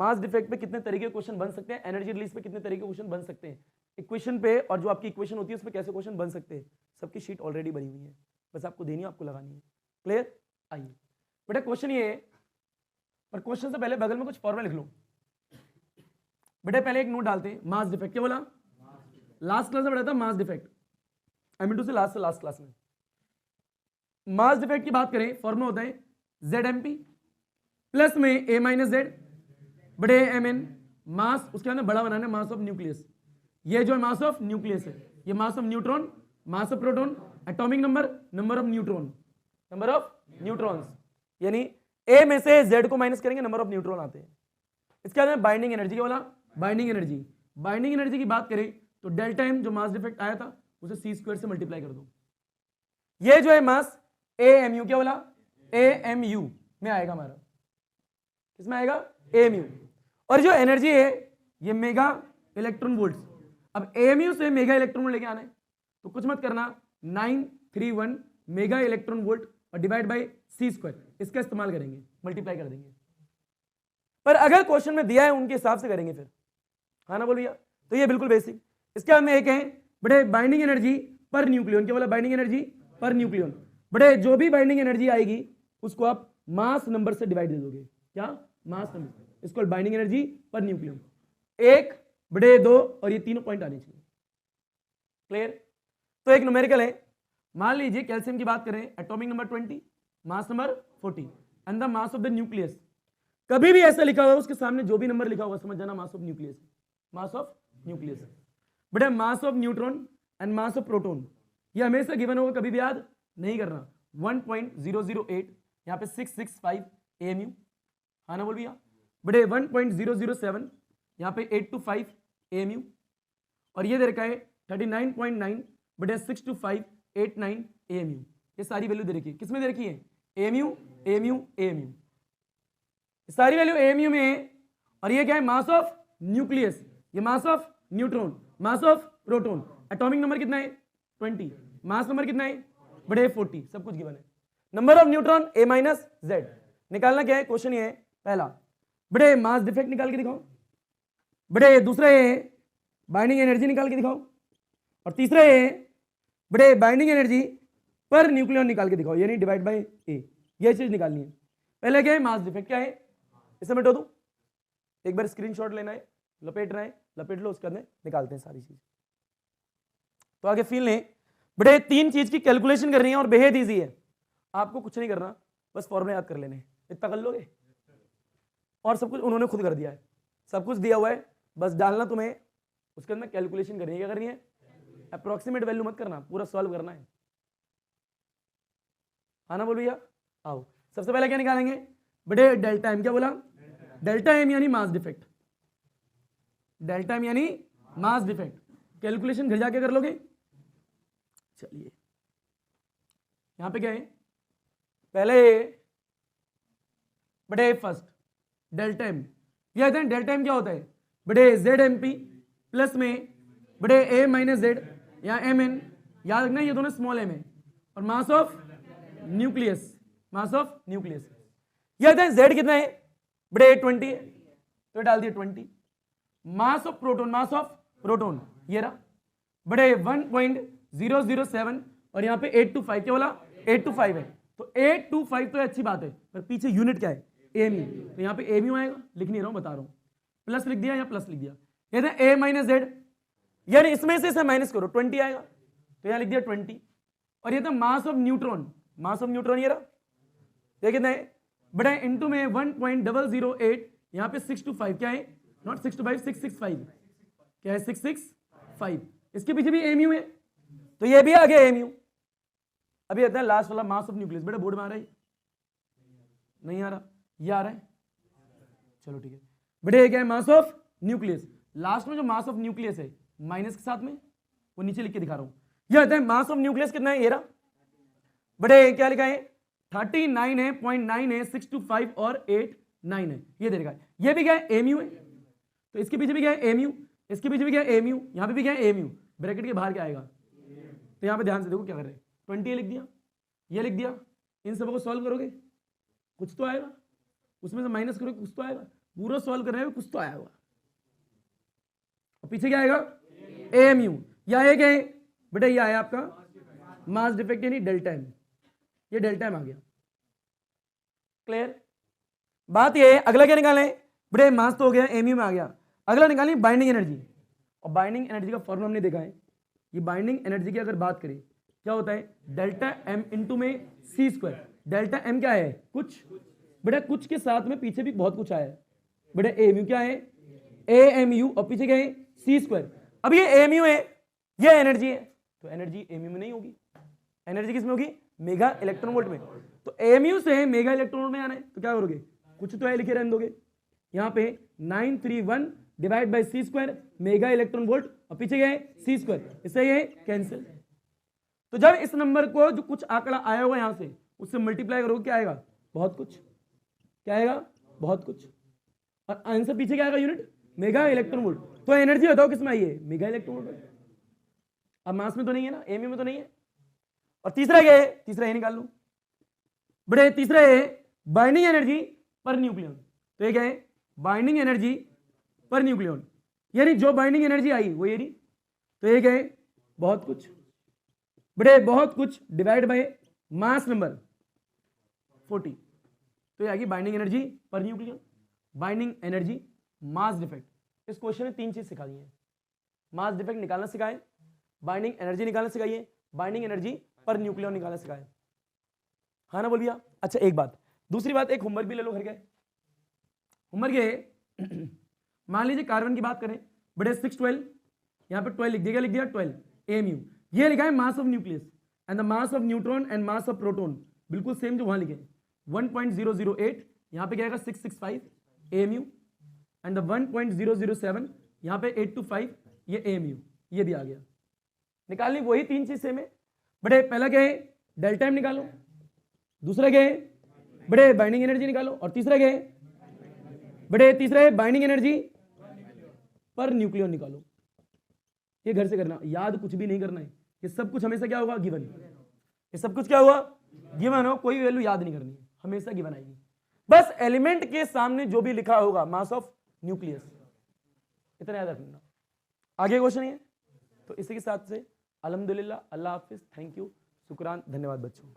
Mass defect पे कितने तरीके के क्वेश्चन बन सकते हैं, एनर्जी रिलीज पे कितने तरीके के क्वेश्चन बन सकते हैं, इक्वेशन पे और जो आपकी इक्वेशन होती है उस पर कैसे क्वेश्चन बन सकते हैं, सबकी शीट ऑलरेडी बनी हुई है, बस आपको देनी है, आपको लगानी है। क्लियर? आइए बेटा क्वेश्चन ये है, पर क्वेश्चन से पहले बगल में कुछ फॉर्मूला लिख लो बेटा। पहले एक नोट डालते हैं, मास डिफेक्ट क्या बोला, लास्ट क्लास में पढ़ा था mass defect, I mean to say last class में मास डिफेक्ट की बात करें, फॉर्मूला होता है ZMP प्लस में A माइनस Z बड़े MN, मास उसके अंदर बड़ा बनाना है, मास ऑफ न्यूक्लियस। ये जो मास ऑफ न्यूक्लियस है, ये mass of neutron, mass of proton, atomic number, number of neutron, number of neutrons, यानी A में से Z को माइनस करेंगे, नंबर ऑफ न्यूट्रॉन आते हैं। इसके अंदर बाइंडिंग एनर्जी क्या बोला, बाइंडिंग एनर्जी। बाइंडिंग एनर्जी की बात करें तो डेल्टा M जो मास डिफेक्ट आया था उसे c² से मल्टीप्लाई कर दो। ये जो है मास AMU क्या बोला, AMU में आएगा हमारा, किसमें आएगा, AMU। और जो एनर्जी है ये मेगा इलेक्ट्रॉन वोल्ट्स। अब AMU से मेगा इलेक्ट्रॉन वोल्ट लेके आना है तो कुछ मत करना, 931 मेगा इलेक्ट्रॉन वोल्ट और डिवाइड बाय c², इसका इस्तेमाल करेंगे, मल्टीप्लाई कर देंगे। पर अगर क्वेश्चन में दिया है उनके हिसाब से करेंगे फिर, हाँ ना बोलिए। तो ये बिल्कुल बेसिक। इसके बाद में एक है बड़े बाइंडिंग एनर्जी पर न्यूक्लियन, क्या बोला, बाइंडिंग एनर्जी पर न्यूक्लियन। बड़े जो भी बाइंडिंग एनर्जी आएगी उसको आप मास नंबर से डिवाइड दे दोगे, क्या, मास नंबर, इसको बाइंडिंग एनर्जी पर न्यूक्लियन। 1 बड़े 2 और ये तीनों पॉइंट आने चाहिए। क्लियर? तो एक न्यूमेरिकल है, मान लीजिए कैल्शियम की बात करें, atomic number 20, mass number 40 and the mass of the nucleus. कभी भी ऐसा लिखा हुआ उसके सामने जो भी नंबर लिखा होगा समझ जाना mass of nucleus, mass of nucleus. But mass of neutron and mass of proton ये हमेशा गिवन होगा, कभी भी याद नहीं करना। 1.008 यहाँ पे 665 AMU, हाँ ना बोल भैया। बड़े 1.007 यहाँ पे 825 AMU, और ये दे रखा है 39.9 बटे 62589 AMU। ये सारी वैल्यू दे रखी है, किसमें दे रखी है, AMU AMU AMU, सारी वैल्यू AMU में है। और ये क्या है, मास ऑफ न्यूक्लियस, ये mass of neutron, mass of proton. Atomic number कितना है 20, मास नंबर कितना है बड़े 40, सब कुछ गिवन है। Number of neutron A minus Z निकालना क्या है, क्वेश्चन ये है पहला। बड़े मास डिफेक्ट निकाल के दिखाओ, बड़े दूसरा ये बाइंडिंग एनर्जी निकाल के दिखाओ, और तीसरा ये बड़े बाइंडिंग एनर्जी पर न्यूक्लियन निकाल के दिखाओ, यानी डिवाइड बाय A, ये चीज निकालनी है। पहले क्या है, मास डिफेक्ट क्या है, इसे मिटा दो, एक बार स्क्रीनशॉट लेना है, लपेटना है, लपेट लो, उसके अंदर निकालते हैं सारी चीज। तो आगे फील लें, बड़े 3 चीज की कैलकुलेशन करनी है और बेहद इजी है, आपको कुछ नहीं करना, बस फॉर्मूला याद कर लेने हैं, इतना कर लोगे और सब कुछ उन्होंने खुद कर दिया है, सब कुछ दिया हुआ है, बस डालना तुम्हें, उसके अंदर कैलकुलेशन करनी है। क्या करनी है, अप्रोक्सीमेट वैल्यू मत करना, पूरा सॉल्व करना है, हाँ ना बोल भैया। आओ सबसे पहले क्या निकालेंगे, बड़े डेल्टा M, क्या बोला, डेल्टा M यानी मास डिफेक्ट, डेल्टा M यानी मास डिफेक्ट। कैलकुलेशन घर जाके कर लोगे। चलिए यहां पे क्या है, पहले बड़े फर्स्ट डेल्टा M, ये डेल्टा M क्या होता है, बड़े ZMP प्लस में बड़े A माइनस Z या MN, याद रखना ये दोनों स्मॉल m है, और mass of nucleus, mass of nucleus. ये Z कितना है, बड़े 20 है तो डाल दिया 20। Mass of proton, mass of proton ये रहा, बड़े 1.007 और यहाँ पे 825, क्या बोला 825 है, तो 825 तो अच्छी बात है, पर पीछे यूनिट क्या है, AMU, तो यहाँ पे AMU आएगा, लिख नहीं रहा हूँ, बता रहा हूँ, प्लस लिख दिया या प्लस लिख दिया। ये A माइनस Z, यानी इसमें से इसे माइनस करो, 20 आएगा, तो यहाँ लिख दिया 20। और ये था mass of neutron, mass of neutron ये रहा, ये कितना है, बड़ा इंटू में 1.008, यहाँ पे 625, क्या है, नॉट 625, 665, क्या है 665, इसके पीछे भी AMU है, तो ये भी आ गया AMU। अभी आता है लास्ट वाला, मास ऑफ न्यूक्लियस, बेटा बोर्ड में आ रहा है, नहीं आ रहा, ये आ रहा है, चलो ठीक है। बेटा ये क्या है, मास ऑफ न्यूक्लियस, लास्ट में जो मास ऑफ न्यूक्लियस है माइनस के साथ में, वो नीचे लिख के दिखा रहा हूं, ये आता है मास ऑफ न्यूक्लियस कितना है, ये रहा, बड़े क्या लिखा है 39 है, 0.9 है, 625 और 89 है, ये दे रखा है। ये भी क्या है, AMU है, तो इसके पीछे भी क्या है AMU, इसके पीछे भी क्या है AMU, यहाँ पे भी क्या है AMU, ब्रैकेट के बाहर क्या आएगा, तो यहाँ पे ध्यान से देखो क्या कर रहे हैं, 20 लिख दिया, ये लिख दिया, इन सबको सॉल्व करोगे कुछ तो आएगा, उसमें से माइनस करोगे कुछ तो आएगा, पूरा सॉल्व कर रहे हो कुछ तो आया होगा। और पीछे क्या आएगा, AMU, या एक है बेटा ये आया आपका मास डिफेक्ट यानी डेल्टा एम, ये डेल्टा एम आ गया। क्लियर? बात ये है अगला क्या निकालें बेटे, मास तो हो गया, एमयू में आ गया, अगला निकालें बाइंडिंग एनर्जी। और बाइंडिंग एनर्जी का फॉर्मूला हमने देखा है, ये बाइंडिंग एनर्जी की अगर बात करें क्या होता है, डेल्टा एम इंटू में सी स्क्वायर। डेल्टा एम क्या है, कुछ, बेटा कुछ के साथ में पीछे भी बहुत कुछ आया है बेटा, एमयू क्या है, AMU, और पीछे क्या है, सी स्क्वायर। अब ये AMU है, ये एनर्जी है, तो एनर्जी एमयू में नहीं होगी, एनर्जी किस में होगी, मेगा इलेक्ट्रॉन वोल्ट में। तो AMU से मेगा इलेक्ट्रॉन वोल्ट में आना है तो क्या करोगे, कुछ तो है लिखे रहने दोगे, यहाँ पे 931 divide by c square mega electron volt, और पीछे क्या है, सी स्क्वायर, इससे ये कैंसिल। तो जब इस नंबर को जो कुछ आंकड़ा आया होगा यहां से उससे मल्टीप्लाई करोगे क्या आएगा, बहुत कुछ, क्या आएगा, बहुत कुछ, और आंसर पीछे क्या आएगा, यूनिट मेगा इलेक्ट्रॉन वोल्ट। तो एनर्जी बताओ किस में आई है, मेगा इलेक्ट्रॉन वोल्ट में। अब मास में तो नहीं है ना, एमयू में तो नहीं है। और तीसरा क्या है, तीसरा ये निकाल लो बड़े, तीसरा है बाइंडिंग एनर्जी पर न्यूक्लियन। तो ये क्या है, बाइंडिंग एनर्जी पर न्यूक्लियन, यानी जो बाइंडिंग एनर्जी आई वो ये रही। तो ये क्या है, बहुत कुछ बड़े, बहुत कुछ डिवाइड बाय मास नंबर 40। तो ये आ गई binding energy per nucleon, binding energy, mass defect. इस क्वेश्चन में 3 चीज सिखा दी है, मास डिफेक्ट निकालना सिखाए, बाइंडिंग एनर्जी निकालना सिखाइए, बाइंडिंग एनर्जी पर न्यूक्लियन निकालना सिखाए। हाँ ना बोल भैया। अच्छा एक बात, दूसरी बात, एक होमवर्क भी ले लो घर के। होमवर्क ये मान लीजिए कार्बन की बात करें बड़े 612, यहाँ पे 12 लिख दिया, लिख दिया 12 AMU, ये लिखा है mass of nucleus and the mass of neutron and mass of proton, बिल्कुल सेम जो वहां लिखे 1.008, यहाँ पे क्या आएगा 665 AMU एंड द 1.007 यहाँ पे 825 ये AMU, ये भी आ गया। निकालनी वही 3 चीज सेम है बड़े, पहला क्या है, डेल्टा एम निकालो, दूसरा क्या है बड़े, बाइंडिंग एनर्जी निकालो, और तीसरा क्या है बड़े, तीसरा है बाइंडिंग एनर्जी पर न्यूक्लियन निकालो। ये घर से करना, याद कुछ भी नहीं करना है, ये सब कुछ हमेशा क्या होगा, गिवन। ये सब कुछ क्या हुआ, गिवन हो, कोई वैल्यू याद नहीं करनी है, हमेशा गिवन आएगी। बस एलिमेंट के सामने जो भी लिखा होगा मास ऑफ न्यूक्लियस, इतना याद रखना। आगे क्वेश्चन है, तो इसी के साथ से अल्हम्दुलिल्लाह, अल्लाह हाफिज, थैंक यू, शुक्रान, धन्यवाद बच्चों।